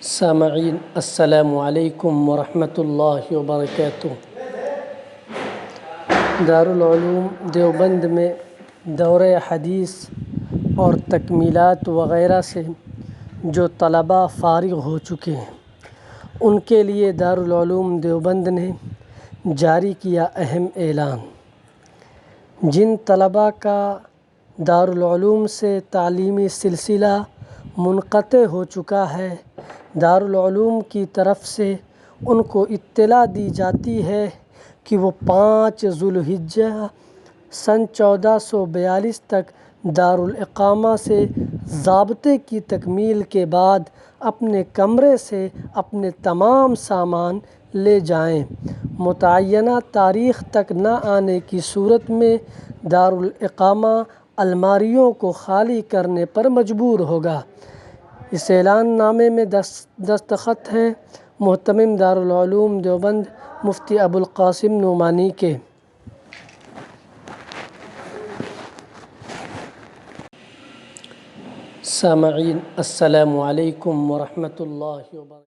سامعین السلام علیکم ورحمۃ اللہ وبرکاتہ۔ دارالعلوم دیوبند میں دورہ حدیث اور تکمیلات وغیرہ سے جو طلباء فارغ ہو چکے ہیں ان کے لیے دارالعلوم دیوبند نے جاری کیا اہم اعلان۔ جن طلباء کا دارالعلوم سے تعلیمی سلسلہ منقطع ہو چکا ہے، دارالعلوم کی طرف سے ان کو اطلاع دی جاتی ہے کہ وہ 5 ذوالحجہ سن 1442 تک دارالاقامہ سے ضابطے کی تکمیل کے بعد اپنے کمرے سے اپنے تمام سامان لے جائیں۔ متعینہ تاریخ تک نہ آنے کی صورت میں دارالاقامہ الماریوں کو خالی کرنے پر مجبور ہوگا۔ اس اعلان نامے میں دستخط ہیں محتمم دارالعلوم دیوبند مفتی ابوالقاسم نعمانی کے۔ سامعین السلام علیکم ورحمۃ اللہ وبرکاتہ۔